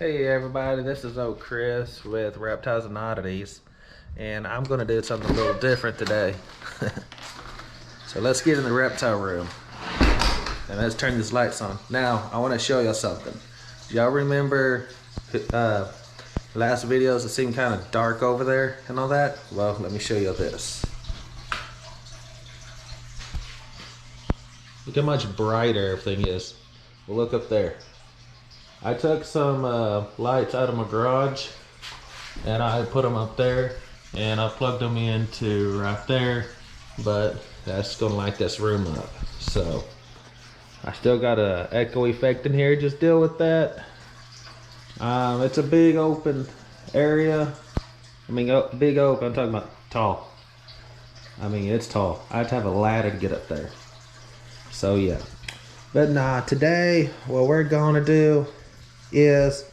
Hey everybody, this is old Chris with Reptiles and Oddities, and I'm going to do something a little different today. So let's get in the reptile room, and let's turn these lights on. Now, I want to show y'all something. Y'all remember last videos that seemed kind of dark over there and all that? Well, let me show you this. Look how much brighter everything is. Well, look up there. I took some lights out of my garage and I put them up there and I plugged them into right there, but that's gonna light this room up. So I still got a echo effect in here, just deal with that. It's a big open area. I mean, big open, I'm talking about tall. I mean, it's tall. I have to have a ladder to get up there. So yeah. But nah, today what we're gonna do is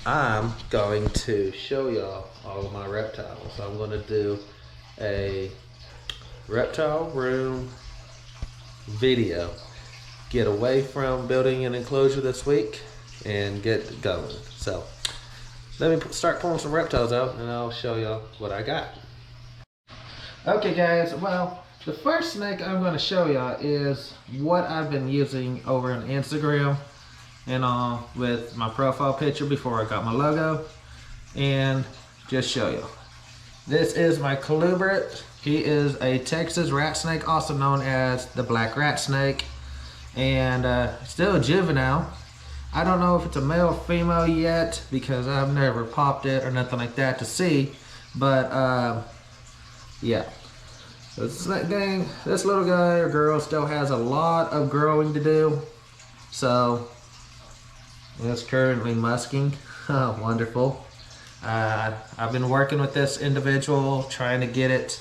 I'm going to show y'all all of my reptiles. I'm going to do a reptile room video. Get away from building an enclosure this week and get going. So let me start pulling some reptiles out and I'll show y'all what I got. Okay guys, well, the first snake I'm going to show y'all is what I've been using over on Instagram and all with my profile picture before I got my logo, and just show you. This is my colubrid. He is a Texas rat snake, also known as the black rat snake, and still a juvenile. I don't know if it's a male or female yet because I've never popped it or nothing like that to see, but yeah. This little guy or girl still has a lot of growing to do. So it's currently musking. Wonderful. I've been working with this individual, trying to get it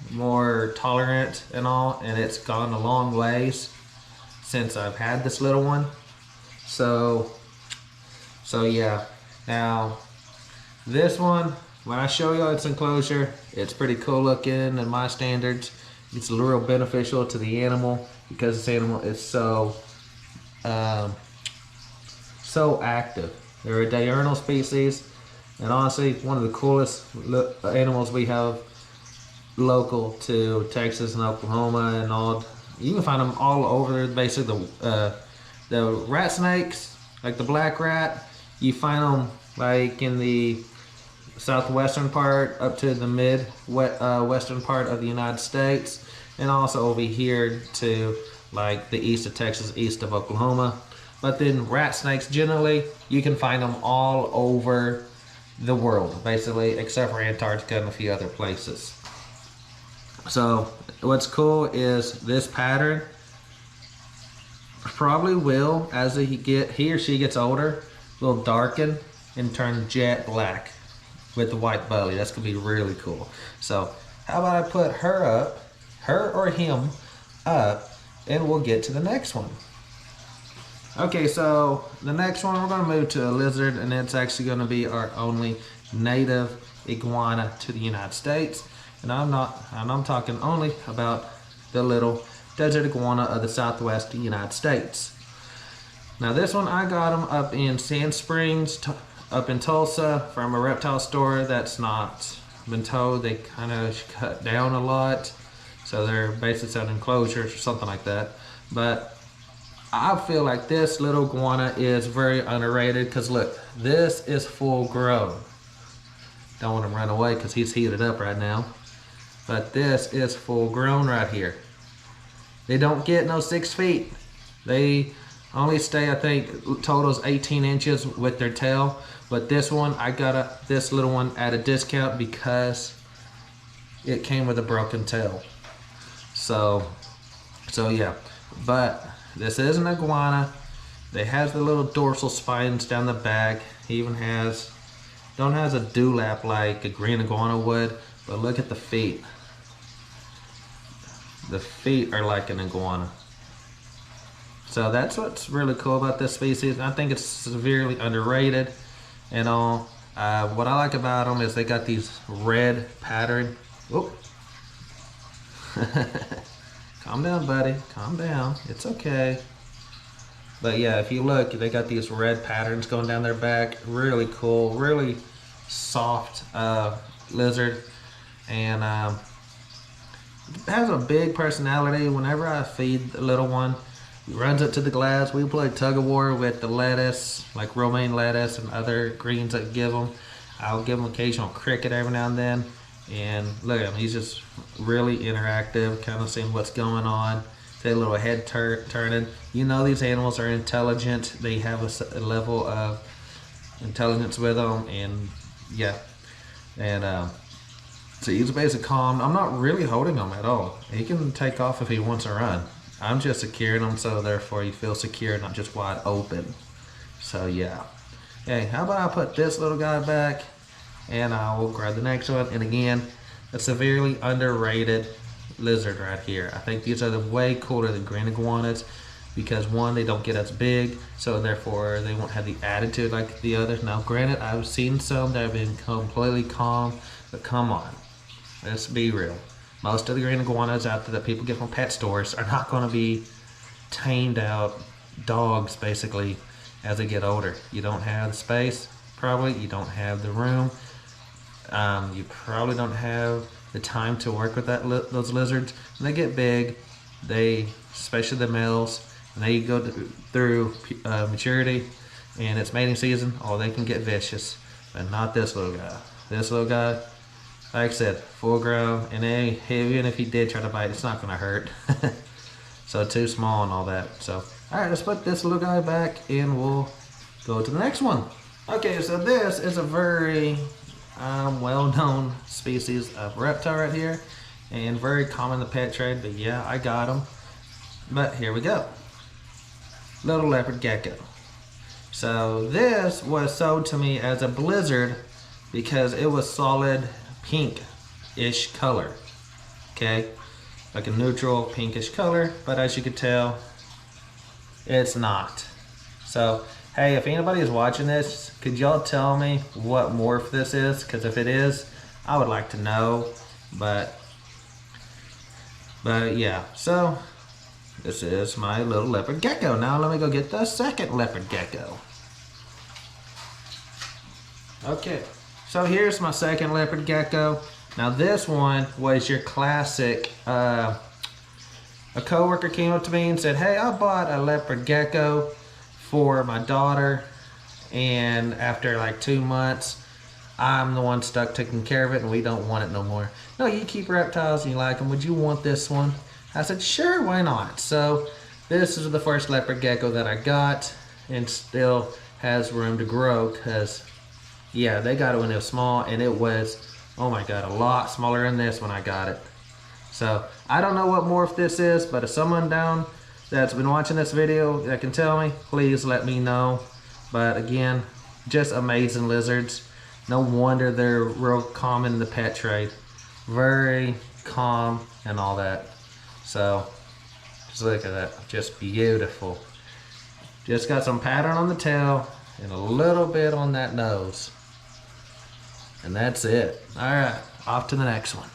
more tolerant and all, and it's gone a long ways since I've had this little one. So yeah. Now this one, when I show you its enclosure, it's pretty cool looking in my standards. It's real beneficial to the animal because this animal is so active. They're a diurnal species, and honestly, one of the coolest animals we have local to Texas and Oklahoma and all. You can find them all over. Basically, the rat snakes, like the black rat, you find them like in the southwestern part up to the western part of the United States, and also over here to like the east of Texas, east of Oklahoma. But then rat snakes generally, you can find them all over the world, basically, except for Antarctica and a few other places. So what's cool is this pattern probably will, as he or she gets older, will darken and turn jet black with the white belly. That's gonna be really cool. So how about I put her or him up, and we'll get to the next one. Okay, so the next one we're gonna move to a lizard, and it's actually gonna be our only native iguana to the United States. And I'm talking only about the little desert iguana of the Southwest United States. Now this one, I got them up in Sand Springs, up in Tulsa, from a reptile store that's not been told. They kind of cut down a lot, so they're basically on enclosures or something like that. But I feel like this little iguana is very underrated because look, this is full grown. Don't want him to run away because he's heated up right now. But this is full grown right here. They don't get no 6 feet. They only stay, I think, totals 18 inches with their tail. But this one, I got this little one at a discount because it came with a broken tail. So yeah. But this is an iguana. It has the little dorsal spines down the back. He even has a dewlap like a green iguana would. But look at the feet. The feet are like an iguana. So that's what's really cool about this species. I think it's severely underrated and all. What I like about them is they got these red pattern. Whoop. Calm down, buddy. Calm down. It's okay. But yeah, if you look, they got these red patterns going down their back. Really cool, really soft lizard. And has a big personality. Whenever I feed the little one, he runs up to the glass. We play tug of war with the lettuce, like romaine lettuce and other greens that give him. I'll give him occasional cricket every now and then. And look at him, he's just really interactive, kind of seeing what's going on. That little head turning. You know these animals are intelligent. They have a level of intelligence with them, and yeah. And so he's basically calm. I'm not really holding him at all. He can take off if he wants to run. I'm just securing him, so therefore he feels secure, not just wide open. So yeah. Hey, how about I put this little guy back, and I will grab the next one. And again, a severely underrated lizard right here. I think these are the way cooler than green iguanas because one, they don't get as big, so therefore they won't have the attitude like the others. Now granted, I've seen some that have been completely calm, but come on, let's be real. Most of the green iguanas out there that people get from pet stores are not going to be tamed out dogs basically as they get older. You don't have the space, probably, you don't have the room, you probably don't have the time to work with those lizards. When they get big, especially the males, and they go through maturity and it's mating season, they can get vicious. But not this little guy. This little guy, like I said, full grown, and even if he did try to bite, it's not gonna hurt. So too small and all that. So all right, let's put this little guy back and we'll go to the next one. Okay, so this is a very well-known species of reptile right here, and very common in the pet trade, but yeah, I got them. But here we go. Little leopard gecko. So this was sold to me as a blizzard because it was solid pink-ish color. Okay, like a neutral pinkish color, but as you can tell, it's not. So hey, if anybody is watching this, could y'all tell me what morph this is? Because if it is, I would like to know. But yeah, so this is my little leopard gecko. Now let me go get the second leopard gecko. Okay, so here's my second leopard gecko. Now this one was your classic, a coworker came up to me and said, hey, I bought a leopard gecko for my daughter, and after like 2 months, I'm the one stuck taking care of it and we don't want it no more. No, you keep reptiles and you like them. Would you want this one? I said, sure, why not? So this is the first leopard gecko that I got, and still has room to grow because, yeah, they got it when it was small, and it was, oh my God, a lot smaller than this when I got it. So I don't know what morph this is, but if someone down that's been watching this video that can tell me, please let me know. But again, just amazing lizards. No wonder they're real common in the pet trade. Very calm and all that. So just look at that, just beautiful. Just got some pattern on the tail and a little bit on that nose. And that's it. All right, off to the next one.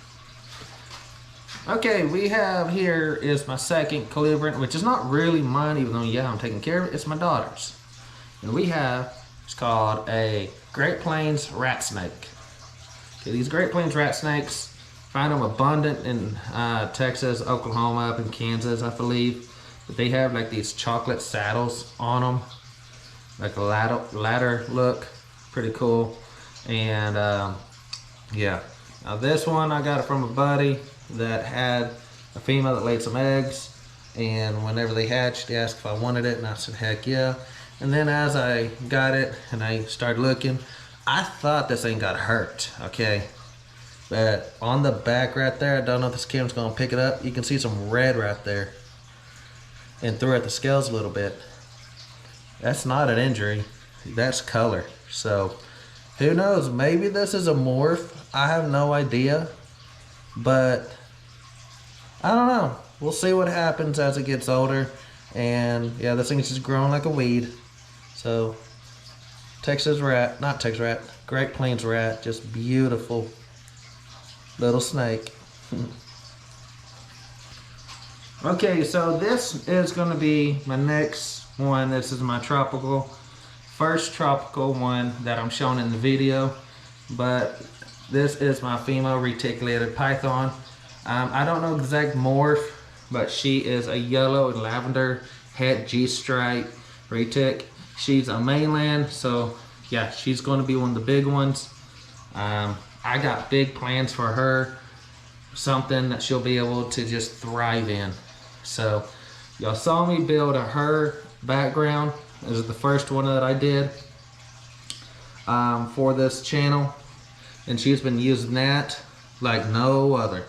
Okay, we have here is my second colubrant, which is not really mine, even though, yeah, I'm taking care of it. It's my daughter's. And we have, it's called a Great Plains rat snake. Okay, these Great Plains rat snakes, find them abundant in Texas, Oklahoma, up in Kansas, I believe. But they have like these chocolate saddles on them, like a ladder look, pretty cool. And yeah, now this one I got it from a buddy that had a female that laid some eggs, and whenever they hatched, they asked if I wanted it, and I said heck yeah. And then as I got it and I started looking, I thought this thing got hurt, okay? But on the back right there, I don't know if this camera's gonna pick it up, you can see some red right there, and through at the scales a little bit. That's not an injury, that's color. So who knows, maybe this is a morph, I have no idea. But I don't know, we'll see what happens as it gets older. And yeah, this thing is just growing like a weed. So Texas rat, not Texas rat, Great Plains rat, just beautiful little snake. Okay, so this is going to be my next one. This is my first tropical one that I'm showing in the video. But this is my female reticulated python. I don't know exact morph, but she is a yellow and lavender het G-stripe retic. She's a mainland, so yeah, she's going to be one of the big ones. I got big plans for her, something that she'll be able to just thrive in. So y'all saw me build her background. This is the first one that I did for this channel, and she's been using that like no other.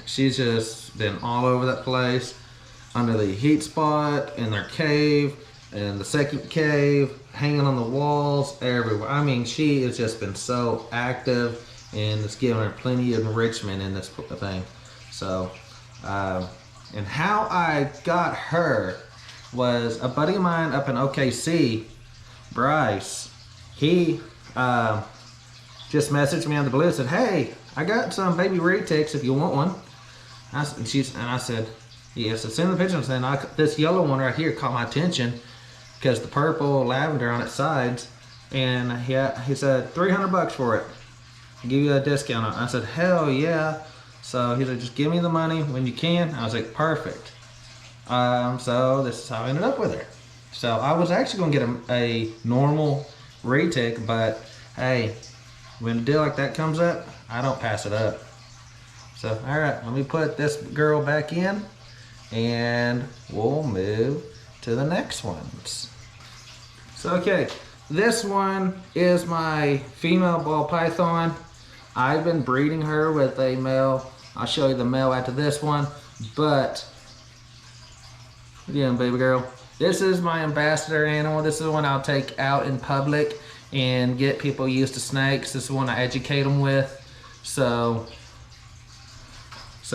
She's just been all over that place, under the heat spot, in their cave, in the second cave, hanging on the walls, everywhere. I mean, she has just been so active, and it's giving her plenty of enrichment in this thing. So, and how I got her was a buddy of mine up in OKC, Bryce. He just messaged me on the blue and said, "Hey, I got some baby retics if you want one." I said, "Yes." I sent the picture, and this yellow one right here caught my attention because the purple lavender on its sides, and he said $300 for it. I'll give you a discount on it. I said, "Hell yeah." So he said, "Just give me the money when you can." I was like, "Perfect." So this is how I ended up with her. So I was actually going to get a normal retic, but hey, when a deal like that comes up, I don't pass it up. So, all right, let me put this girl back in, and we'll move to the next ones. So, okay, this one is my female ball python. I've been breeding her with a male. I'll show you the male after this one, but yeah, baby girl, this is my ambassador animal. This is the one I'll take out in public and get people used to snakes. This is the one I educate them with. So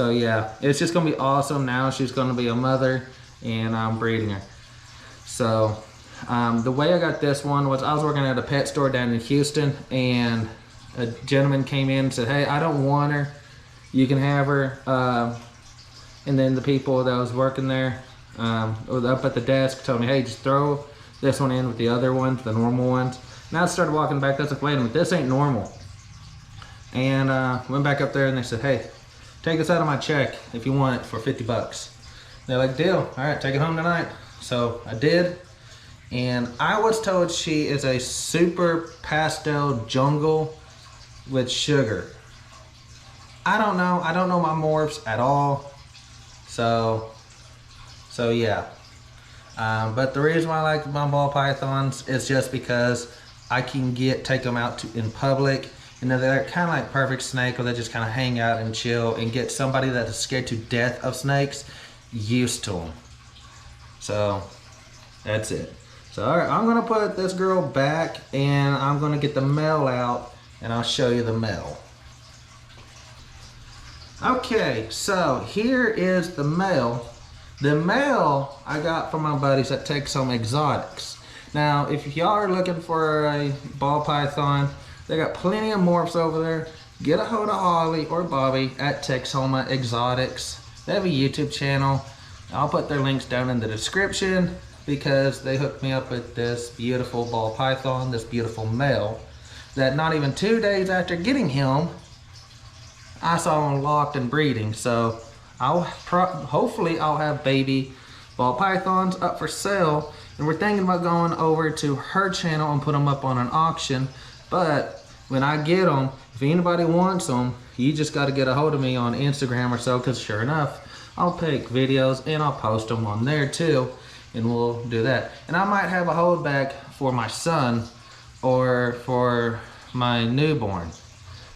yeah, it's just gonna be awesome. Now she's gonna be a mother, and I'm breeding her. So the way I got this one was I was working at a pet store down in Houston, and a gentleman came in and said, "Hey, I don't want her. You can have her." And then the people that was working there up at the desk told me, "Hey, just throw this one in with the other ones, the normal ones." And I started walking back. I was like, "Wait a minute, this ain't normal." And went back up there, and they said, "Hey, take this out of my check if you want it for $50. They're like, "Deal. All right, take it home tonight." So I did, and I was told she is a super pastel jungle with sugar. I don't know. I don't know my morphs at all. So yeah. But the reason why I like my ball pythons is just because I can take them out in public. And they're kind of like perfect snake, where they just kind of hang out and chill and get somebody that is scared to death of snakes used to them. So that's it. So all right, I'm gonna put this girl back, and I'm gonna get the male out, and I'll show you the male. Okay, so here is the male. The male I got from my buddies that take some exotics. Now, if y'all are looking for a ball python, they got plenty of morphs over there. Get a hold of Holly or Bobby at Texoma Exotics. They have a YouTube channel. I'll put their links down in the description, because they hooked me up with this beautiful ball python, this beautiful male, that not even 2 days after getting him, I saw him locked and breeding. So hopefully I'll have baby ball pythons up for sale, and we're thinking about going over to her channel and put them up on an auction. But when I get them, if anybody wants them, you just got to get a hold of me on Instagram or so, because sure enough, I'll take videos and I'll post them on there too, and we'll do that. And I might have a holdback for my son or for my newborn.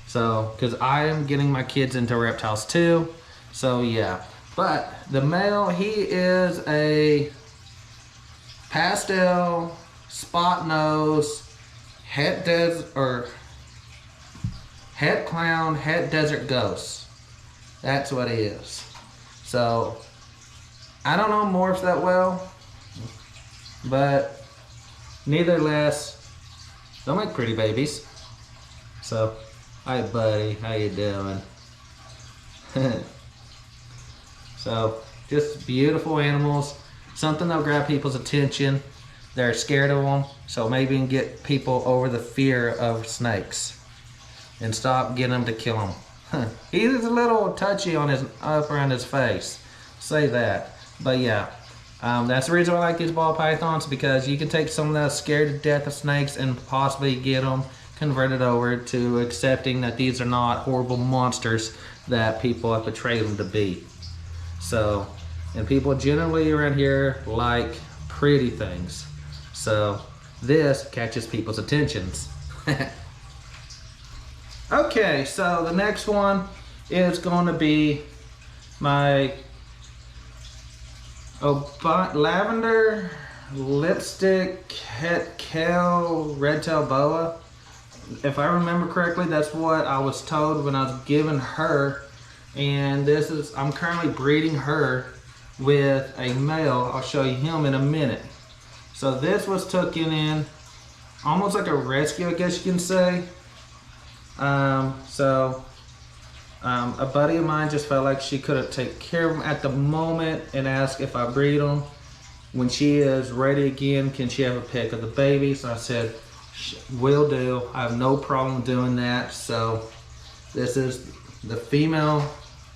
So, because I am getting my kids into reptiles too. So yeah. But the male, he is a pastel, spot nose, het clown, het desert ghost. That's what he is. So I don't know morphs that well, but nevertheless, they'll make pretty babies. So, hi buddy, how you doing? So, just beautiful animals. something that'll grab people's attention. They're scared of them, so maybe you can get people over the fear of snakes and stop getting them to kill them. He's a little touchy on his up around his face, say that. But yeah, that's the reason why I like these ball pythons, because you can take someone that's scared to death of snakes and possibly get them converted over to accepting that these are not horrible monsters that people have portrayed them to be. So, and people generally around here like pretty things. So this catches people's attentions. Okay, so the next one is going to be my lavender lipstick het kale red-tailed boa. If I remember correctly, that's what I was told when I was giving her. And this is, I'm currently breeding her with a male. I'll show you him in a minute. So this was taken in almost like a rescue, I guess you can say. A buddy of mine just felt like she couldn't take care of him at the moment and asked if I breed them. When she is ready again, can she have a pic of the baby? So I said, will do. I have no problem doing that. So this is the female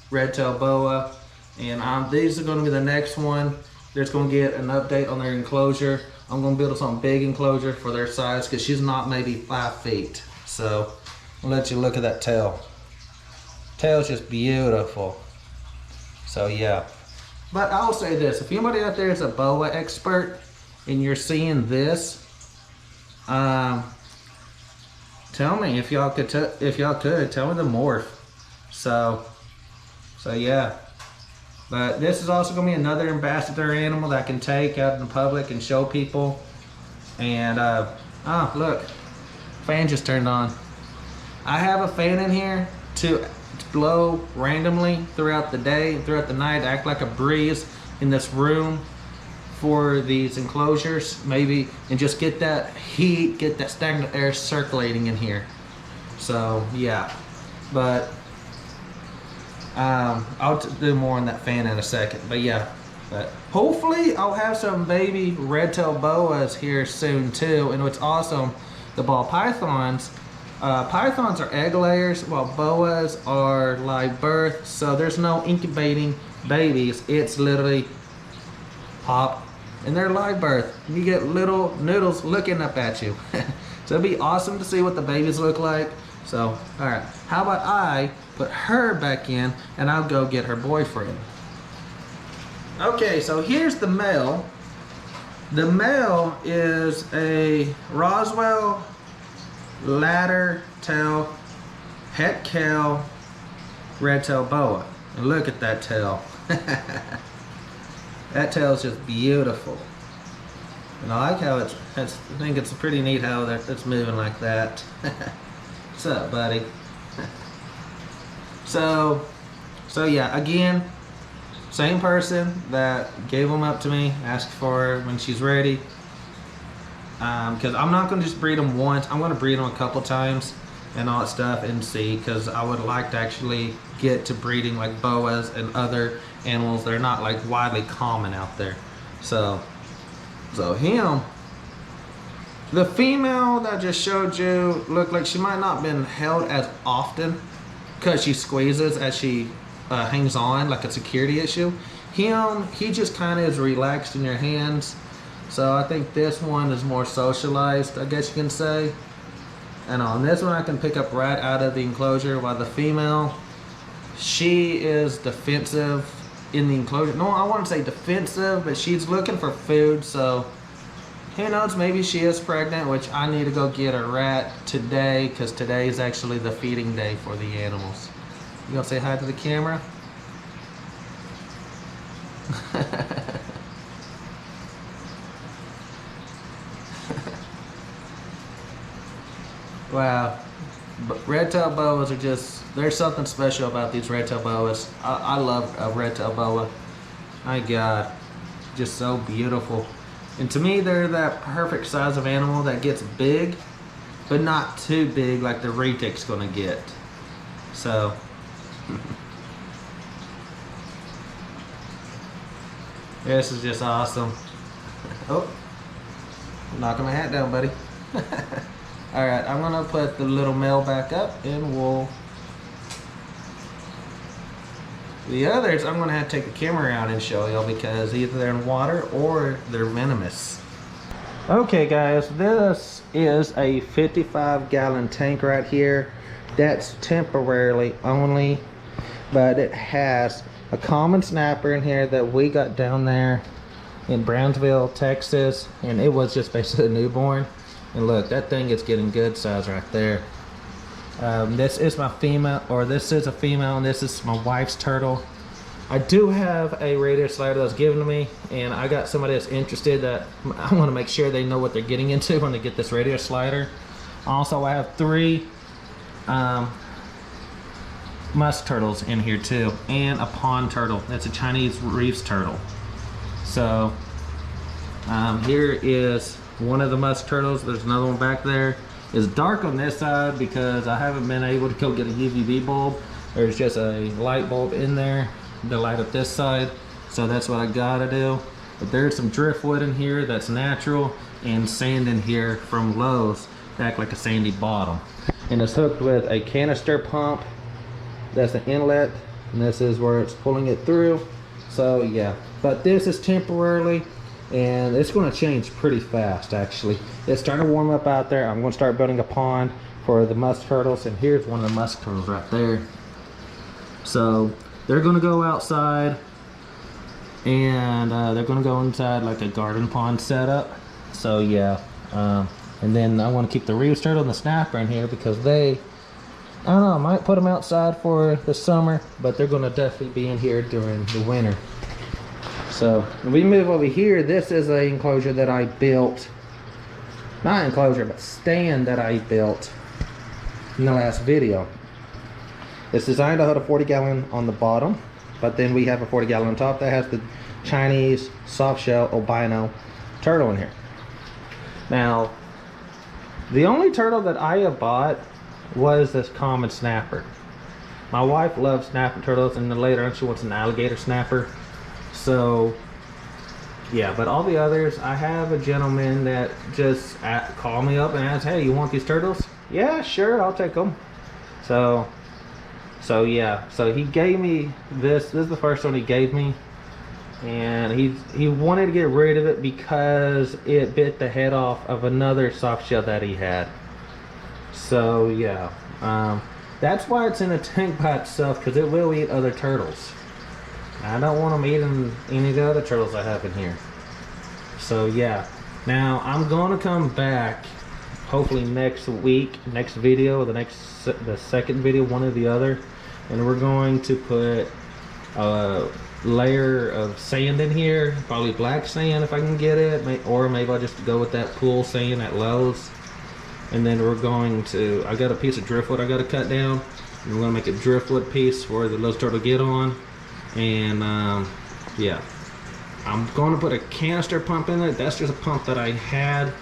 red-tailed boa, and these are going to be the next one. They're just going to get an update on their enclosure. I'm going to build some big enclosure for their size because she's not maybe 5 feet. So I'll let you look at that tail. Tail's just beautiful. So yeah. But I'll say this, if anybody out there is a boa expert and you're seeing this, tell me if y'all could tell me the morph. So yeah. But this is also going to be another ambassador animal that I can take out in the public and show people. And oh look, fan just turned on. I have a fan in here to blow randomly throughout the day, throughout the night, act like a breeze in this room for these enclosures, maybe, and just get that heat, get that stagnant air circulating in here. So yeah, but I'll do more on that fan in a second. But yeah, but hopefully I'll have some baby red-tailed boas here soon too. And what's awesome, the ball pythons, pythons are egg layers, while boas are live birth. So there's no incubating babies. It's literally pop, and they're live birth. You get little noodles looking up at you. So it'd be awesome to see what the babies look like. So, all right, how about I put her back in and I'll go get her boyfriend. Okay, so here's the male. The male is a Roswell ladder tail het kale red-tailed boa. And look at that tail. That tail is just beautiful. And I like how I think it's pretty neat how it's moving like that. What's up, buddy? So yeah, again, same person that gave them up to me, asked for her when she's ready. Because I'm not going to just breed them once. I'm going to breed them a couple times and all that stuff and see, because I would like to actually get to breeding like boas and other animals that are not like widely common out there. So him, the female that I just showed you looked like she might not have been held as often because she squeezes as she hangs on like a security issue. Him, he just kind of is relaxed in your hands. So I think this one is more socialized, I guess you can say. And on this one I can pick up right out of the enclosure, while the female, she is defensive in the enclosure. No, I wouldn't say defensive, but she's looking for food. So who knows, maybe she is pregnant, which I need to go get her rat today, because today is actually the feeding day for the animals. You gonna say hi to the camera? Wow, red-tailed boas are just, there's something special about these red-tailed boas. I love a red-tailed boa. My God, just so beautiful. And to me, they're that perfect size of animal that gets big, but not too big like the retic's gonna get. So, This is just awesome. Oh, knocking my hat down, buddy. All right, I'm gonna put the little male back up and we'll. The others, I'm gonna have to take the camera out and show y'all because either they're in water or they're venomous. Okay guys, this is a 55-gallon tank right here. That's temporarily only, but it has a common snapper in here that we got down there in Brownsville, Texas, and it was just basically a newborn. And look, that thing is getting good size right there. This is my female, or this is a female, and this is my wife's turtle. I do have a radiator slider that was given to me, and I got somebody that's interested that I want to make sure they know what they're getting into when they get this radiator slider. Also, I have 3 musk turtles in here too, and a pond turtle. That's a Chinese reefs turtle. So here is one of the musk turtles. There's another one back there. It's dark on this side because I haven't been able to go get a UVB bulb. There's just a light bulb in there to light up this side, so that's what I gotta do. But there's some driftwood in here that's natural, and sand in here from Lowe's to act like a sandy bottom. And it's hooked with a canister pump. That's the inlet, and this is where it's pulling it through. So yeah, but this is temporarily, and it's going to change pretty fast actually. It's starting to warm up out there. I'm going to start building a pond for the musk turtles, and here's one of the musk turtles right there. So they're going to go outside, and they're going to go inside like a garden pond setup. So yeah, and then I want to keep the reefs turtle and the snapper in here because they, I don't know, I might put them outside for the summer, but they're going to definitely be in here during the winter. So when we move over here, this is an enclosure that I built, not enclosure, but stand that I built in the last video. It's designed to hold a 40-gallon on the bottom, but then we have a 40-gallon on top that has the Chinese soft shell albino turtle in here. Now, the only turtle that I have bought was this common snapper. My wife loves snapper turtles, and then later on she wants an alligator snapper. So yeah, but all the others, I have a gentleman that just called me up and asked, hey, you want these turtles? Yeah, sure, I'll take them. So yeah, so he gave me this. This is the first one he gave me, and he wanted to get rid of it because it bit the head off of another soft shell that he had. So yeah, that's why it's in a tank by itself, because it will eat other turtles. I don't want them eating any of the other turtles I have in here. So yeah, now I'm gonna come back hopefully next week, next video, the second video, one or the other, and we're going to put a layer of sand in here, probably black sand if I can get it, or maybe I'll just go with that pool sand at Lowe's. And then we're going to, I got a piece of driftwood I got to cut down, and we're going to make a driftwood piece for the little turtle to get on. And yeah, I'm going to put a canister pump in it. That's just a pump that I had.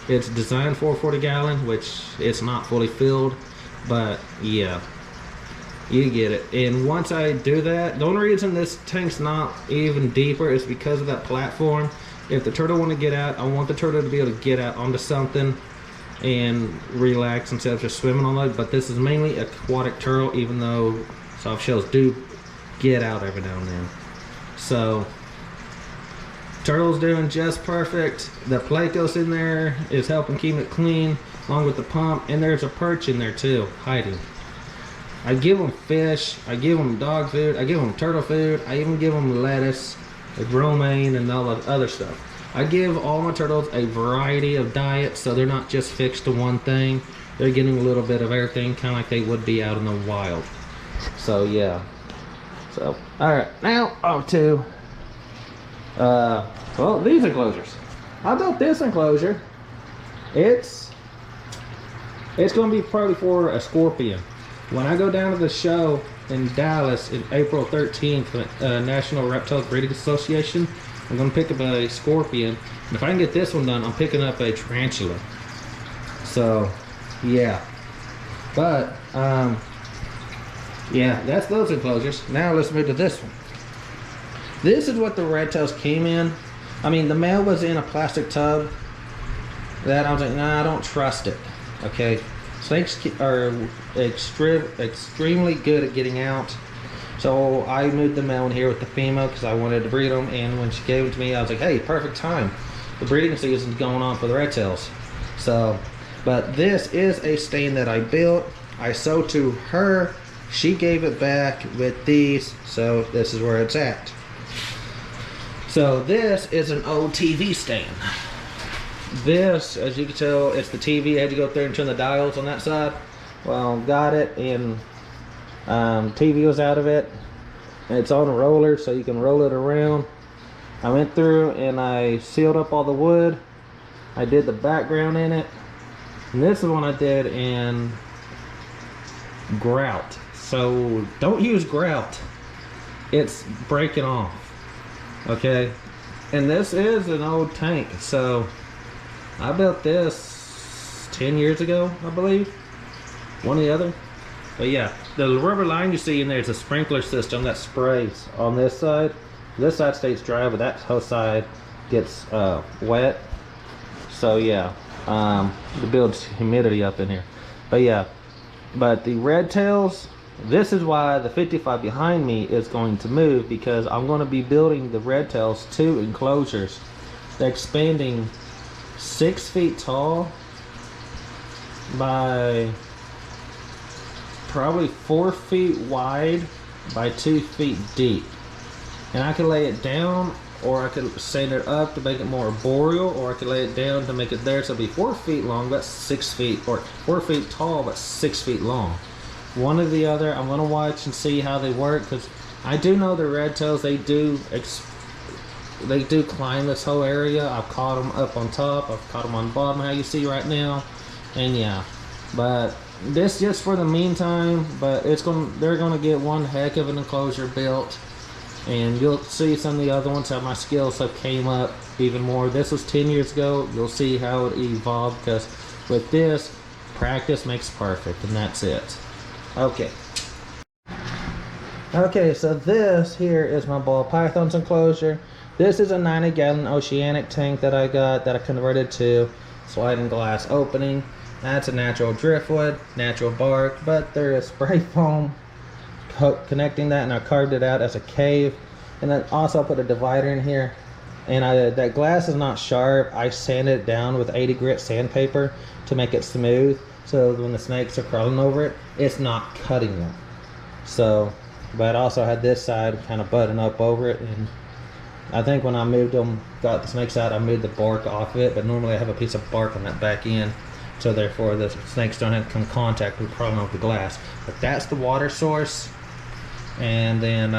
It's designed for a 40-gallon, which it's not fully filled, but yeah, you get it. And once I do that, the only reason this tank's not even deeper is because of that platform. If the turtle want to get out, I want the turtle to be able to get out onto something and relax instead of just swimming on it. But this is mainly aquatic turtle, even though soft shells do get out every now and then. So turtle's doing just perfect. The Plecos in there is helping keep it clean, along with the pump, and there's a perch in there too, hiding. I give them fish, I give them dog food, I give them turtle food, I even give them lettuce, like romaine, and all the other stuff. I give all my turtles a variety of diets, so they're not just fixed to one thing. They're getting a little bit of everything, kind of like they would be out in the wild. So yeah. So, alright, now on to well, these enclosures. I built this enclosure. It's going to be probably for a scorpion. When I go down to the show in Dallas in April 13th, National Reptile Breeding Association, I'm going to pick up a scorpion. And if I can get this one done, I'm picking up a tarantula. So, yeah. But, yeah, that's those enclosures. Now let's move to this one. This is what the Reptiles came in. I mean, the male was in a plastic tub. That I was like, nah, I don't trust it. Okay, snakes are extremely good at getting out. So I moved the male in here with the female because I wanted to breed them. And when she gave it to me, I was like, hey, perfect time. The breeding season's going on for the Reptiles. So, but this is a stain that I built. I sold to her. She gave it back with these. So this is where it's at. So this is an old TV stand. This, as you can tell, it's the TV. I had to go up there and turn the dials on that side. Well, got it, and TV was out of it. And it's on a roller, so you can roll it around. I went through and I sealed up all the wood. I did the background in it. And this is one I did in grout. So don't use grout. It's breaking off. Okay? And this is an old tank, so I built this 10 years ago, I believe. One or the other. But yeah, the rubber line you see in there is a sprinkler system that sprays on this side. This side stays dry, but that whole side gets wet. So yeah, it builds humidity up in here. But yeah, but the Reptiles, this is why the 55 behind me is going to move, because I'm going to be building the Reptiles 2 enclosures. They're expanding 6 feet tall by probably 4 feet wide by 2 feet deep. And I could lay it down, or I could sand it up to make it more arboreal, or I could lay it down to make it there. So it'll be 4 feet long, but 6 feet, or 4 feet tall, but 6 feet long. One or the other. I'm gonna watch and see how they work, because I do know the Reptiles, they do climb this whole area. I've caught them up on top, I've caught them on the bottom, how you see right now. And yeah, but this just for the meantime, but they're gonna get one heck of an enclosure built, and you'll see some of the other ones how my skills have came up even more. This was 10 years ago. You'll see how it evolved, because with this, practice makes perfect, and that's it. Okay, so this here is my ball pythons enclosure. This is a 90-gallon oceanic tank that I got, that I converted to sliding glass opening. That's a natural driftwood, natural bark, but there is spray foam connecting that, and I carved it out as a cave. And then also I put a divider in here. And that glass is not sharp. I sanded it down with 80 grit sandpaper to make it smooth, so when the snakes are crawling over it, it's not cutting them. So, but I also had this side kind of button up over it, and I think when I moved them, got the snakes out, I moved the bark off of it, but normally I have a piece of bark on that back end, so therefore the snakes don't have to come in contact with the glass. But that's the water source. And then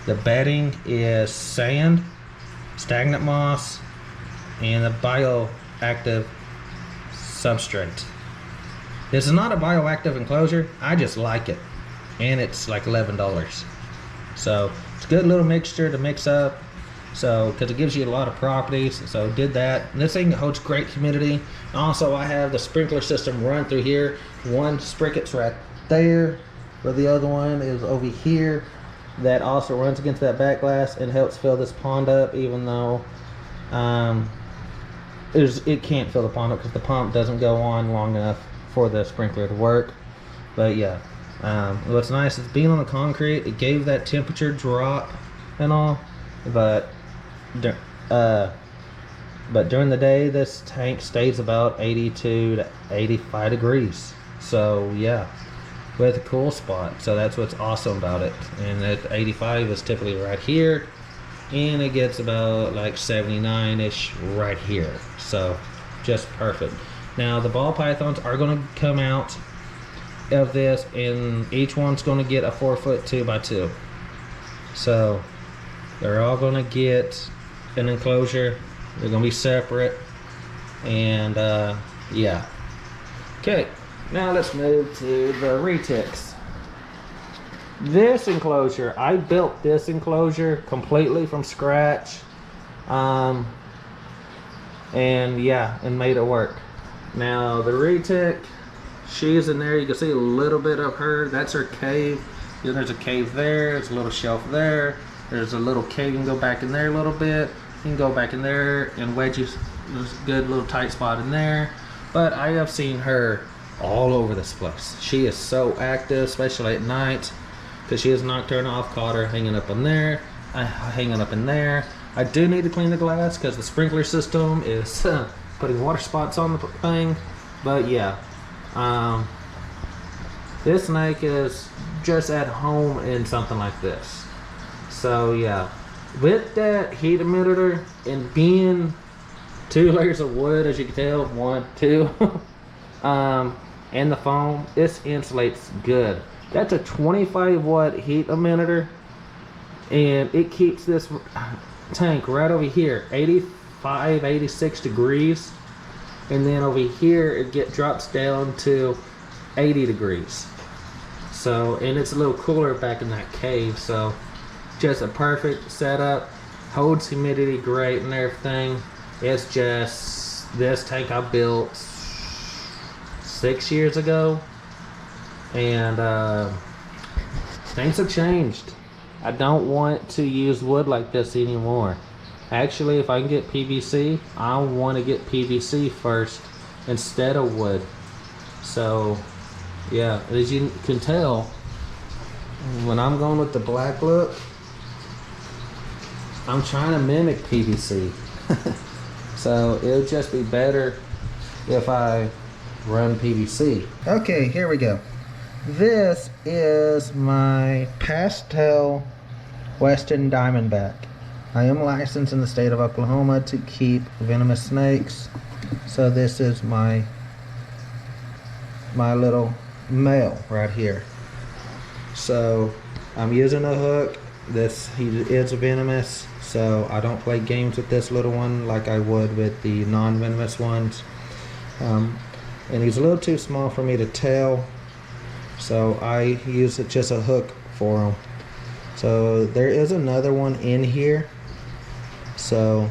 the bedding is sand, stagnant moss, and a bioactive substrate. This is not a bioactive enclosure, I just like it, and it's like $11. So it's a good little mixture to mix up, so because it gives you a lot of properties. So did that. And this thing holds great humidity. Also, I have the sprinkler system run through here. One sprinklets right there, but the other one is over here, that also runs against that back glass and helps fill this pond up, even though it can't fill the pond up because the pump doesn't go on long enough for the sprinkler to work. But yeah, what's nice is being on the concrete, it gave that temperature drop and all, but during the day this tank stays about 82 to 85 degrees. So yeah, with a cool spot. So that's what's awesome about it. And at 85 is typically right here, and it gets about like 79-ish right here. So just perfect. Now the ball pythons are going to come out of this, and each one's going to get a 4-foot 2x2. So they're all going to get an enclosure. They're going to be separate, and yeah. Okay, now let's move to the retics. This enclosure, I built this enclosure completely from scratch, and yeah, and made it work. Now the retic, she's in there. You can see a little bit of her. That's her cave. Then there's a cave there. There's a little shelf there. There's a little cave, you can go back in there a little bit. You can go back in there and wedge you. There's a good little tight spot in there. But I have seen her all over this place. She is so active, especially at night, because she is nocturnal. I've caught her hanging up in there, hanging up in there. I do need to clean the glass because the sprinkler system is putting water spots on the thing. But yeah, this snake is just at home in something like this. So yeah, with that heat emitter and being 2 layers of wood, as you can tell, 1, 2, and the foam, this insulates good. That's a 25 watt heat emitter, and it keeps this tank right over here 85, 86 degrees, and then over here it drops down to 80 degrees. So, and it's a little cooler back in that cave, so just a perfect setup. Holds humidity great and everything. It's just, this tank I built 6 years ago, and things have changed. I don't want to use wood like this anymore. Actually, if I can get PVC, I want to get PVC first instead of wood. So yeah, as you can tell, when I'm going with the black look, I'm trying to mimic PVC. So it'll just be better if I run PVC. Okay, here we go. This is my pastel Western Diamondback. I am licensed in the state of Oklahoma to keep venomous snakes. So this is my little male right here. So I'm using a hook. He is venomous, so I don't play games with this little one like I would with the non-venomous ones. And he's a little too small for me to tail, so I use just a hook for him. So there is another one in here. So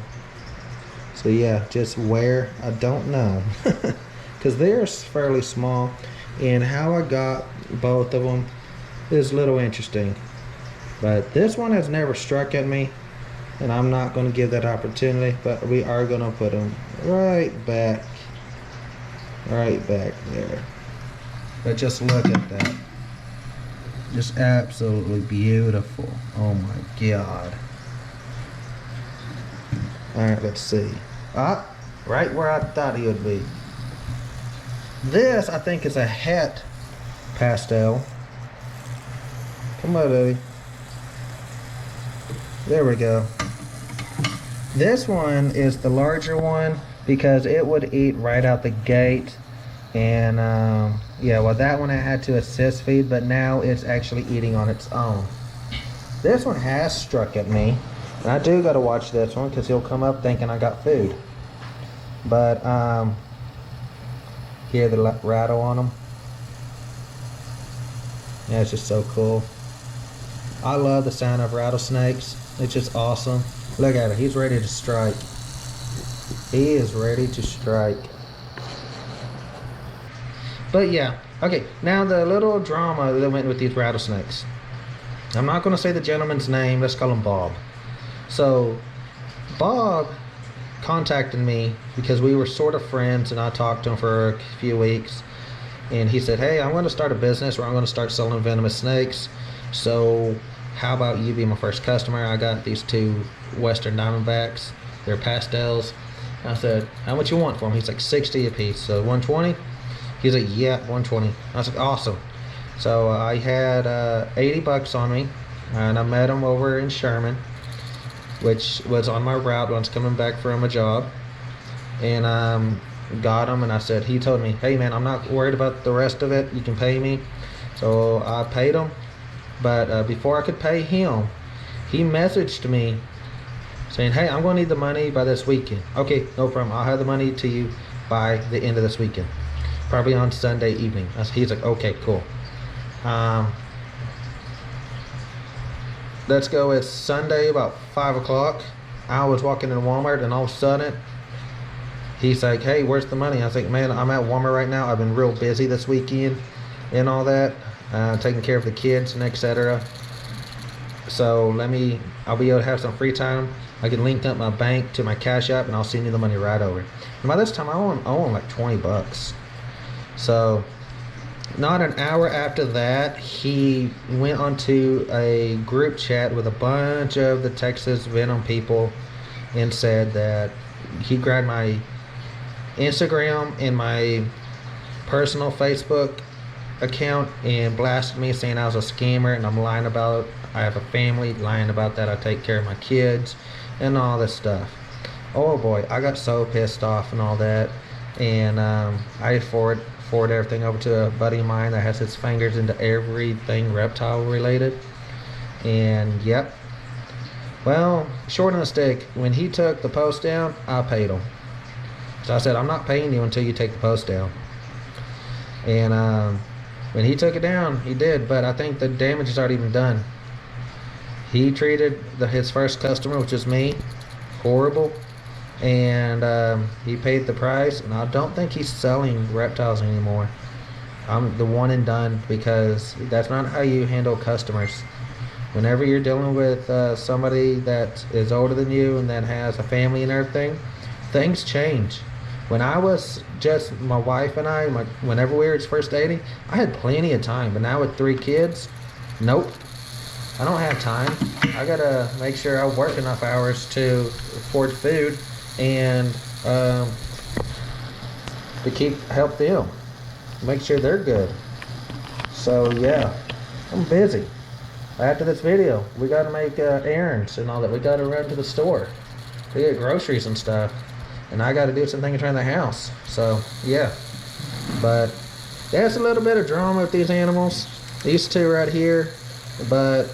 yeah, just where, I don't know, because they're fairly small, and how I got both of them is a little interesting. But this one has never struck at me, and I'm not going to give that opportunity, but we are going to put them right back there. But just look at that. Just absolutely beautiful. Oh my God. Alright, let's see. Right where I thought he would be. This, I think, is a het pastel. Come on, baby. There we go. This one is the larger one because it would eat right out the gate. And yeah, well, that one I had to assist feed, but now it's actually eating on its own. This one has struck at me, and I do got to watch this one because he'll come up thinking I got food. But hear the rattle on him. Yeah, it's just so cool. I love the sound of rattlesnakes. It's just awesome. Look at it. He's ready to strike. He is ready to strike. But yeah. Okay, now the little drama that went with these rattlesnakes. I'm not going to say the gentleman's name. Let's call him Bob. So, Bob contacted me because we were sort of friends, and I talked to him for a few weeks. And he said, hey, I'm going to start a business where I'm going to start selling venomous snakes. So how about you be my first customer? I got these 2 Western Diamondbacks. They're pastels. I said, how much you want for them? He's like, 60 a piece. So 120? He's like, yeah, 120. I was like, awesome. So I had 80 bucks on me, and I met him over in Sherman, which was on my route once coming back from a job. And got him, and I said, he told me, hey man, I'm not worried about the rest of it. You can pay me. So I paid him. But before I could pay him, he messaged me saying, hey, I'm going to need the money by this weekend. Okay, no problem. I'll have the money to you by the end of this weekend. Probably on Sunday evening. He's like, okay, cool. Let's go. It's Sunday about 5 o'clock. I was walking in Walmart, and all of a sudden, he's like, hey, where's the money? I was like, man, I'm at Walmart right now. I've been real busy this weekend and all that. Taking care of the kids and etc. So I'll be able to have some free time. I can link up my bank to my Cash App and I'll send you the money right over. And by this time I own like 20 bucks. So not an hour after that, he went onto a group chat with a bunch of the Texas Venom people and said that he grabbed my Instagram and my personal Facebook account and blasted me saying I was a scammer and I'm lying about I have a family, lying about that I take care of my kids and all this stuff. Oh boy, I got so pissed off and all that, and I forward everything over to a buddy of mine that has his fingers into everything reptile related. And yep, well, short on the stick, when he took the post down, I paid him. So I said, I'm not paying you until you take the post down. And when he took it down, he did, but I think the damage has already been done. He treated his first customer, which is me, horrible, and he paid the price, and I don't think he's selling reptiles anymore. I'm the one and done, because that's not how you handle customers. Whenever you're dealing with somebody that is older than you and that has a family and everything, things change. When I was just my wife and I, whenever we were first dating, I had plenty of time. But now with 3 kids, nope. I don't have time. I gotta make sure I work enough hours to afford food and to help them, make sure they're good. So yeah, I'm busy. After this video, we gotta make errands and all that. We gotta run to the store to get groceries and stuff. And I got to do some things around the house. So yeah, but there's a little bit of drama with these animals, these 2 right here, but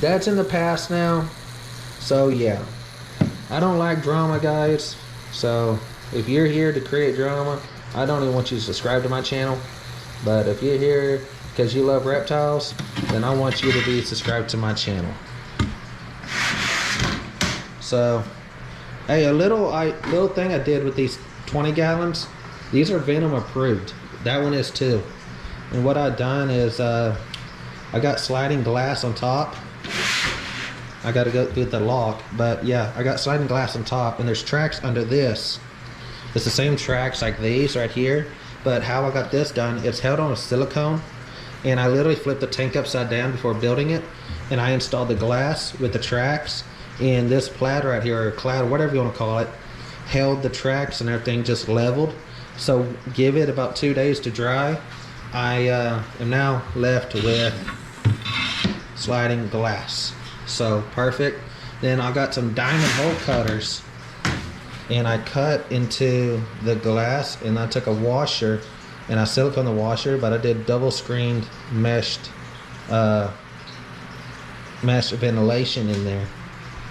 that's in the past now. So yeah, I don't like drama, guys. So if you're here to create drama, I don't even want you to subscribe to my channel. But if you're here because you love reptiles, then I want you to be subscribed to my channel. So hey, a little thing I did with these 20 gallons, these are Venom approved. That one is too. And what I've done is I got sliding glass on top. I got to go get the lock, but yeah, I got sliding glass on top, and there's tracks under this. It's the same tracks like these right here, but how I got this done, it's held on a silicone, and I literally flipped the tank upside down before building it, and I installed the glass with the tracks. And this plaid right here, or cloud, whatever you want to call it, held the tracks and everything just leveled. So give it about 2 days to dry. I am now left with sliding glass. So perfect. Then I got some diamond hole cutters, and I cut into the glass, and I took a washer and I silicone the washer, but I did double screened mesh ventilation in there.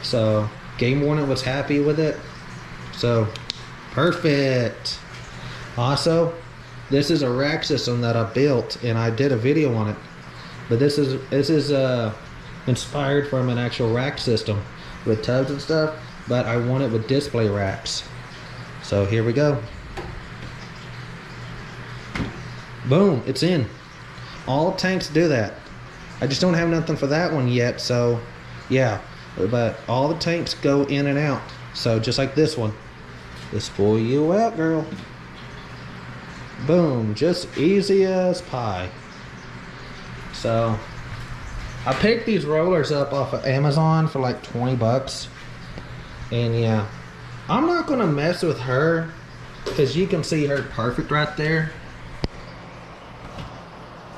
So Game Warner was happy with it. So perfect. Also, this is a rack system that I built, and I did a video on it. But this is inspired from an actual rack system with tubs and stuff, but I want it with display racks. So here we go. Boom, it's in. All tanks do that. I just don't have nothing for that one yet, so yeah. But all the tanks go in and out. So just like this one. Just pull you out, girl. Boom, just easy as pie. So I picked these rollers up off of Amazon for like 20 bucks. And yeah, I'm not gonna mess with her, because you can see her perfect right there.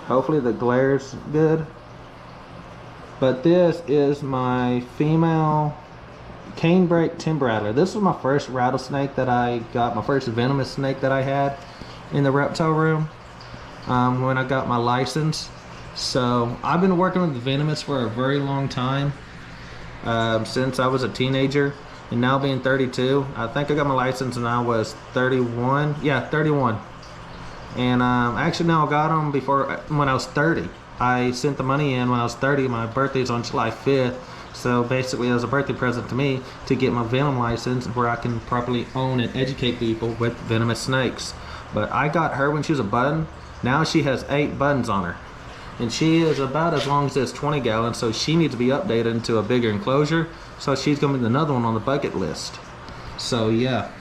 Hopefully the glare's good. But this is my female canebrake timber rattler. This was my first rattlesnake that I got, my first venomous snake that I had in the reptile room when I got my license. So I've been working with venomous for a very long time, since I was a teenager, and now being 32. I think I got my license when I was 31. Yeah, 31. And actually no, I got them when I was 30. I sent the money in when I was 30. My birthday's on July 5th. So basically it was a birthday present to me to get my venom license, where I can properly own and educate people with venomous snakes. But I got her when she was a button. Now she has 8 buttons on her. and she is about as long as this 20 gallons, so she needs to be updated into a bigger enclosure. So she's gonna be another one on the bucket list. So yeah,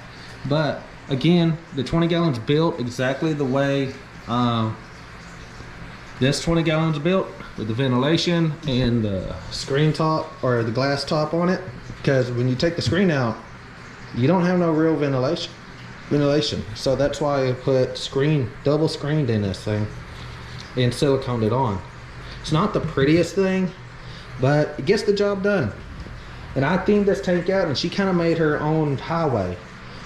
but again, the 20 gallons built exactly the way this 20 gallons built, with the ventilation and the screen top or the glass top on it, because when you take the screen out, you don't have no real ventilation. So that's why I put double screened in this thing and siliconed it on. It's not the prettiest thing, but it gets the job done. And I themed this tank out, and she kind of made her own highway.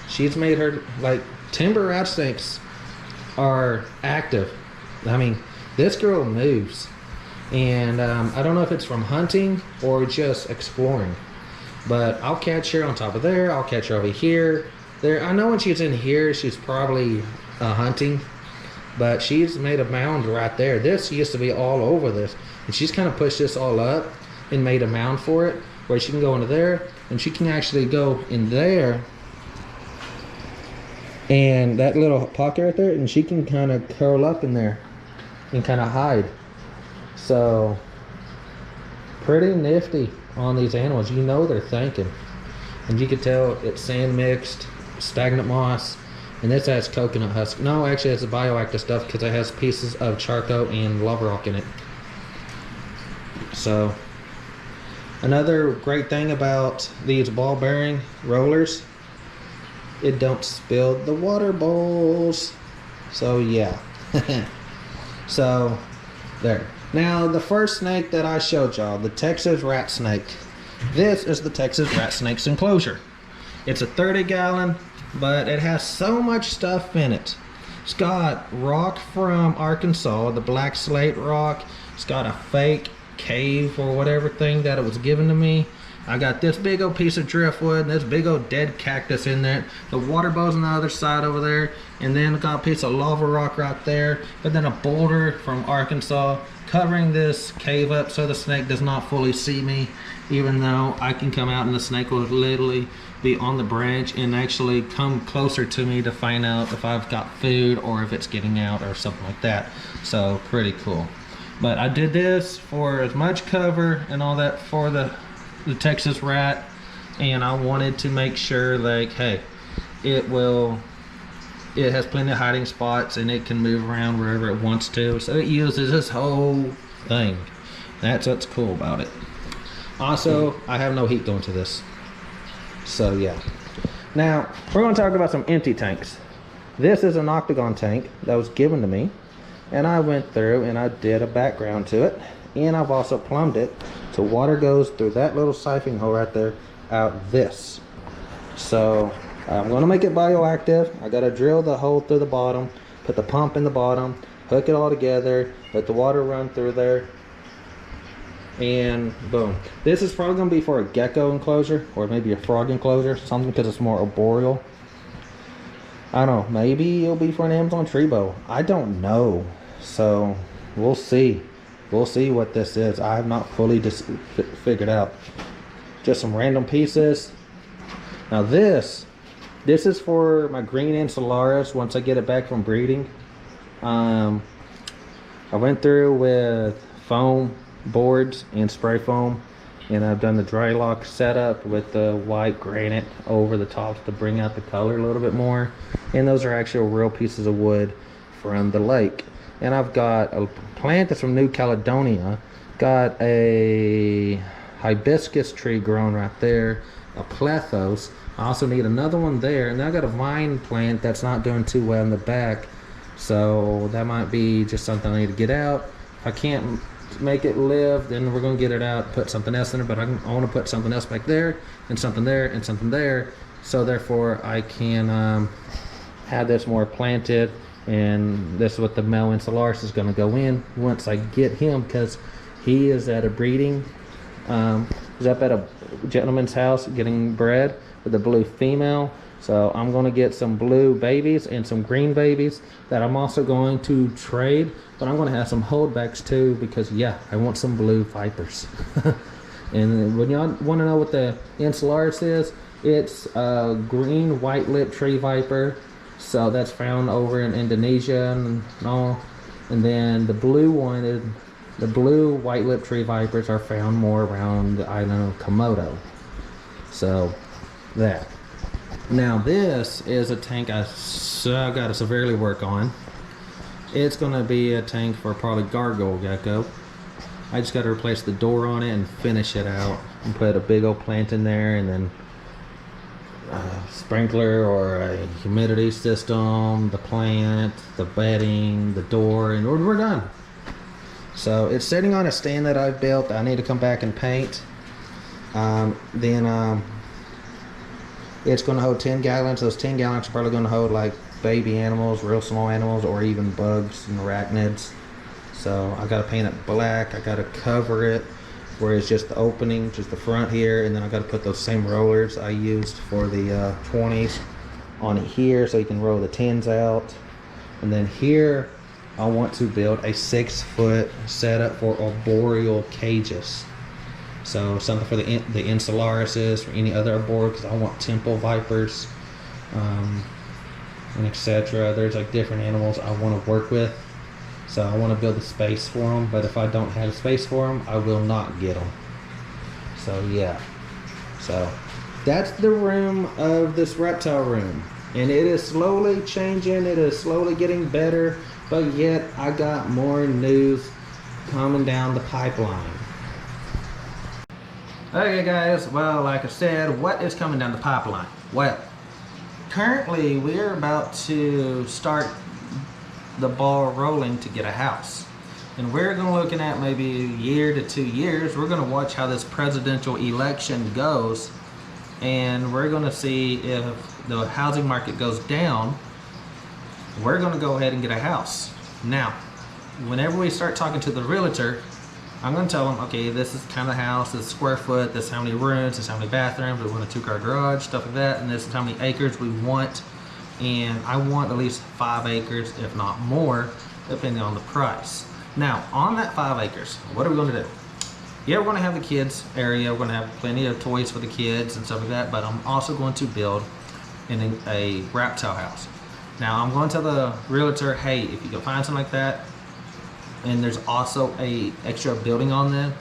She's made her, like, timber rattlesnakes are active. I mean, this girl moves. And I don't know if it's from hunting or just exploring, but I'll catch her on top of there. I'll catch her over here. There, I know when she's in here, she's probably hunting, but she's made a mound right there. This used to be all over this, and she's kind of pushed this all up and made a mound for it, where she can go into there, and she can actually go in there, and that little pocket right there, and she can kind of curl up in there and kind of hide. So pretty nifty on these animals. You know they're thinking, and you can tell it's sand mixed, stagnant moss, and this has coconut husk. No, actually it's a bioactive stuff, because it has pieces of charcoal and lava rock in it. So another great thing about these ball bearing rollers, it don't spill the water bowls. So yeah. So there. Now the first snake that I showed y'all, the Texas rat snake. This is the Texas rat snake's enclosure. It's a 30 gallon, but it has so much stuff in it. It's got rock from Arkansas, the black slate rock. It's got a fake cave or whatever thing that it was given to me. I got this big old piece of driftwood and this big old dead cactus in there. The water bowl's on the other side over there, and then I got a piece of lava rock right there, but then a boulder from Arkansas covering this cave up so the snake does not fully see me, even though I can come out and the snake will literally be on the branch and actually come closer to me to find out if I've got food or if it's getting out or something like that. So pretty cool. But I did this for as much cover and all that for the Texas rat, and I wanted to make sure, like, hey, it has plenty of hiding spots and it can move around wherever it wants to. So it uses this whole thing. That's what's cool about it. Also, I have no heat going to this. So yeah. Now, we're going to talk about some empty tanks. This is an octagon tank that was given to me, and I went through and I did a background to it, and I've also plumbed it so water goes through that little siphoning hole right there out this. So I'm going to make it bioactive. I got to drill the hole through the bottom, put the pump in the bottom, hook it all together, let the water run through there, and boom. This is probably going to be for a gecko enclosure or maybe a frog enclosure, something, because it's more arboreal. I don't know, maybe it'll be for an Amazon tree boa. I don't know. So we'll see. We'll see what this is. I have not fully figured out. Just some random pieces. Now this is for my green Insularis once I get it back from breeding. I went through with foam boards and spray foam, and I've done the dry lock setup with the white granite over the top to bring out the color a little bit more. And those are actual real pieces of wood from the lake. And I've got a plant that's from New Caledonia, got a hibiscus tree growing right there, a plethos. I also need another one there, and then I got a vine plant that's not doing too well in the back, so that might be just something I need to get out. If I can't make it live, then we're gonna get it out, put something else in it, but I want to put something else back there, and something there, and something there, so therefore I can have this more planted. And this is what the male Insularis is going to go in once I get him, because he is at a breeding, he's up at a gentleman's house getting bred with a blue female. So I'm going to get some blue babies and some green babies that I'm also going to trade, but I'm going to have some holdbacks too, because yeah, I want some blue vipers. And when y'all want to know what the Insularis is, it's a green white-lipped tree viper. So that's found over in Indonesia and all. And then the blue one The blue white-lipped tree vipers are found more around the island of Komodo. So, that. Now this is a tank I got to severely work on. It's going to be a tank for probably gargoyle gecko. I just got to replace the door on it and finish it out and put a big old plant in there, and then a sprinkler or a humidity system, the plant, the bedding, the door, and we're done. So it's sitting on a stand that I've built. I need to come back and paint. It's going to hold 10 gallons. Those 10 gallons are probably going to hold like baby animals, real small animals, or even bugs and arachnids. So I got to paint it black. I got to cover it where it's just the opening, just the front here, and then I got to put those same rollers I used for the 20s on it here, so you can roll the 10s out. And then here I want to build a 6-foot setup for arboreal cages. So something for the Encelarises or any other arboreal, because I want temple vipers, and etc. There's like different animals I want to work with. So I want to build a space for them, but if I don't have a space for them, I will not get them. So yeah. So that's the room of this reptile room. And it is slowly changing, it is slowly getting better, but yet I got more news coming down the pipeline. Okay guys, well, like I said, what is coming down the pipeline? Well, currently we're about to start the ball rolling to get a house. And we're going to looking at maybe a year to 2 years. We're going to watch how this presidential election goes, and we're going to see if the housing market goes down. We're going to go ahead and get a house. Now, whenever we start talking to the realtor, I'm going to tell them, okay, this is kind of the house, this is square foot, this is how many rooms, this is how many bathrooms, we want a 2-car garage, stuff like that, and this is how many acres we want. And I want at least 5 acres, if not more, depending on the price. Now, on that 5 acres, what are we going to do? Yeah, we're going to have the kids area, we're going to have plenty of toys for the kids and stuff like that, but I'm also going to build in a reptile house. Now, I'm going to tell the realtor, hey, if you can find something like that, and there's also a extra building on there,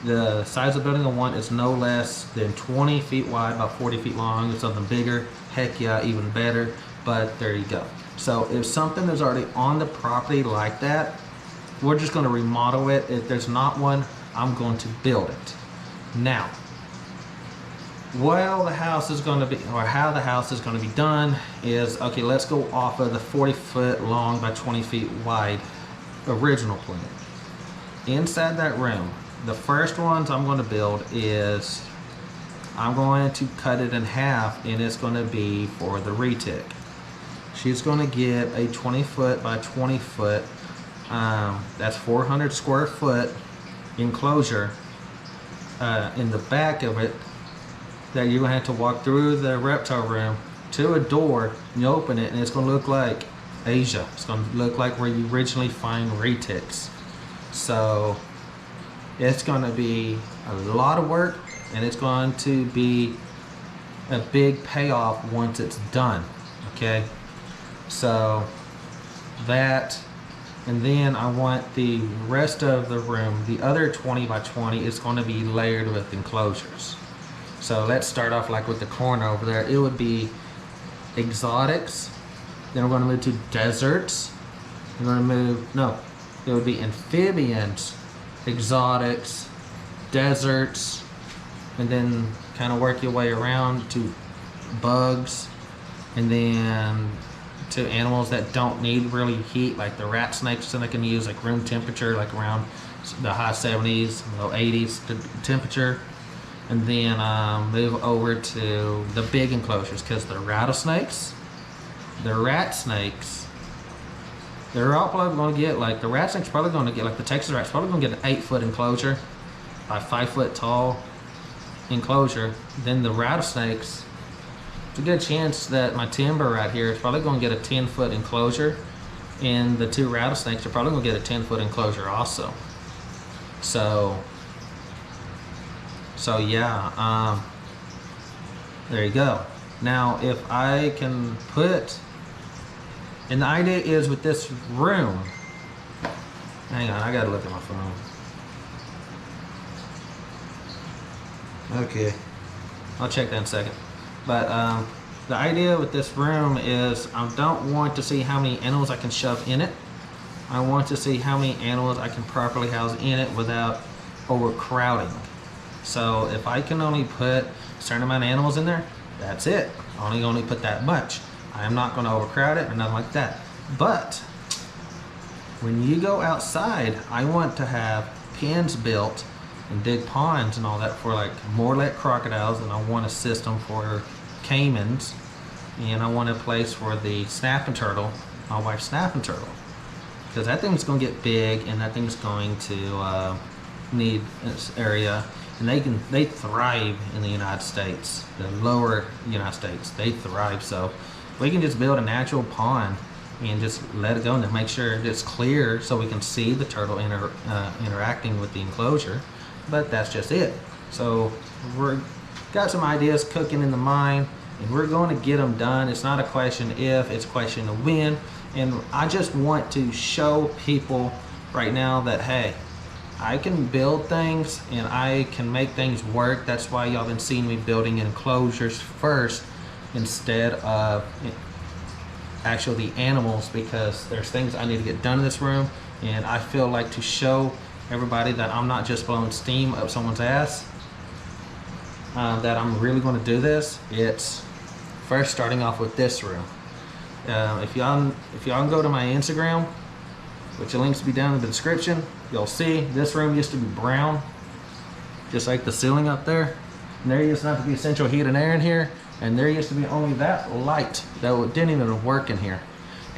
the size of the building I want is no less than 20 feet wide by 40 feet long. If something bigger, heck yeah, even better. But there you go. So if something is already on the property like that, we're just going to remodel it. If there's not one, I'm going to build it. Now, well, the house is going to be, or how the house is going to be done is, okay, let's go off of the 40-foot long by 20 feet wide original plan. Inside that room, the first ones I'm going to build is, I'm going to cut it in half, and it's going to be for the retic. She's going to get a 20-foot by 20-foot, that's 400 square foot enclosure in the back of it, that you're going to have to walk through the reptile room to a door, and you open it, and it's going to look like Asia. It's going to look like where you originally find retics. So it's going to be a lot of work, and it's going to be a big payoff once it's done. Okay, so that, and then I want the rest of the room, the other 20 by 20 is going to be layered with enclosures. So let's start off like with the corner over there. It would be exotics, then we're going to move to deserts, we're going to move, no, it would be amphibians, exotics, deserts, and then kind of work your way around to bugs, and then to animals that don't need really heat, like the rat snakes, so they can use like room temperature, like around the high 70s, low 80s temperature. And then move over to the big enclosures, because the rattlesnakes, the rat snakes, they're all probably going to get, like the rat snake's probably going to get, like the Texas rat's probably going to get an 8-foot enclosure by 5-foot tall enclosure. Then the rattlesnakes, it's a good chance that my timber right here is probably going to get a 10-foot enclosure, and the 2 rattlesnakes are probably going to get a 10-foot enclosure also. So yeah, there you go. Now if I can put, and the idea is with this room, hang on, I gotta look at my phone. Okay, I'll check that in a second. But the idea with this room is I don't want to see how many animals I can shove in it. I want to see how many animals I can properly house in it without overcrowding. So if I can only put a certain amount of animals in there, that's it. I only put that much. I am not going to overcrowd it or nothing like that. But when you go outside, I want to have pens built and dig ponds and all that for like Morlet crocodiles, and I want a system for caimans, and I want a place for the snapping turtle, my wife's snapping turtle, because that thing's going to get big and that thing's going to need this area. And they thrive in the United States, the lower United States. They thrive. So we can just build a natural pond and just let it go and make sure it's clear so we can see the turtle interacting with the enclosure. But that's just it. So we're got some ideas cooking in the mind, and we're going to get them done. It's not a question if, it's a question of when. And I just want to show people right now that, hey, I can build things and I can make things work. That's why y'all been seeing me building enclosures first instead of actually the animals, because there's things I need to get done in this room, and I feel like to show everybody that I'm not just blowing steam up someone's ass, that I'm really going to do this. It's first starting off with this room. If y'all can go to my Instagram, which the links will be down in the description, you'll see this room used to be brown, just like the ceiling up there. And there used not to be central heat and air in here, and there used to be only that light that didn't even work in here.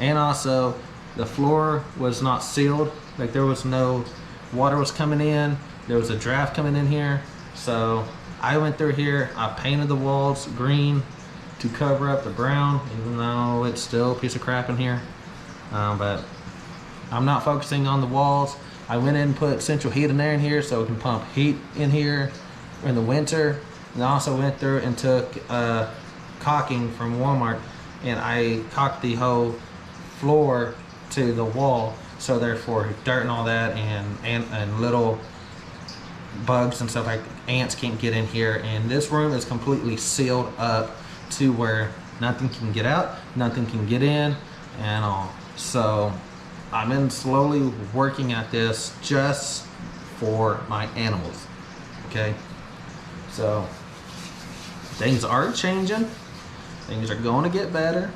And also, the floor was not sealed, like there was no water was coming in, there was a draft coming in here. So I went through here, I painted the walls green to cover up the brown, even though it's still a piece of crap in here. But I'm not focusing on the walls. I went in and put central heat and air in here so we can pump heat in here in the winter. And I also went through and took caulking from Walmart, and I caulked the whole floor to the wall, so therefore dirt and all that and little bugs and stuff like ants can't get in here. And this room is completely sealed up to where nothing can get out, nothing can get in and all. So I've been slowly working at this just for my animals. Okay, so things are changing, things are going to get better,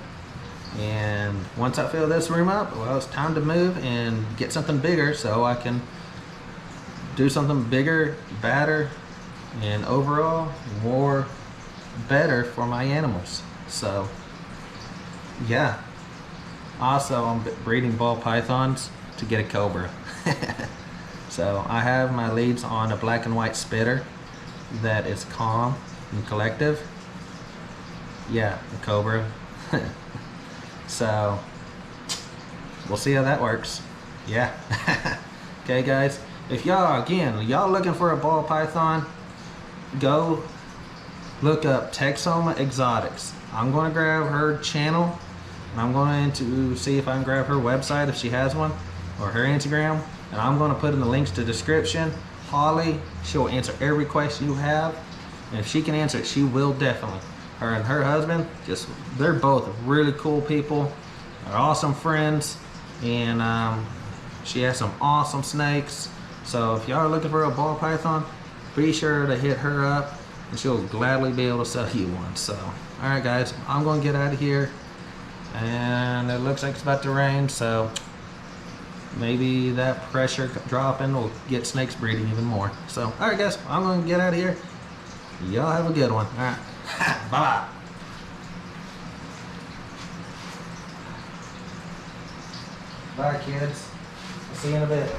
and once I fill this room up, well, it's time to move and get something bigger so I can do something bigger, better, and overall more better for my animals. So yeah, also I'm breeding ball pythons to get a cobra. So I have my leads on a black and white spitter that is calm and collective. Yeah, the cobra. So we'll see how that works. Yeah. Okay guys, if y'all looking for a ball python, go look up Texoma Exotics. I'm going to grab her channel, and I'm going to see if I can grab her website if she has one, or her Instagram, and I'm going to put in the links to the description. Holly, she'll answer every question you have, and if she can answer it, she will definitely. Her and her husband, they're both really cool people. They're awesome friends, and she has some awesome snakes. So if y'all are looking for a ball python, be sure to hit her up, and she'll gladly be able to sell you one. So, all right guys, I'm going to get out of here, and it looks like it's about to rain, so maybe that pressure dropping will get snakes breeding even more. So, all right guys, I'm going to get out of here. Y'all have a good one. All right. Bye-bye. Bye, kids. I'll see you in a bit.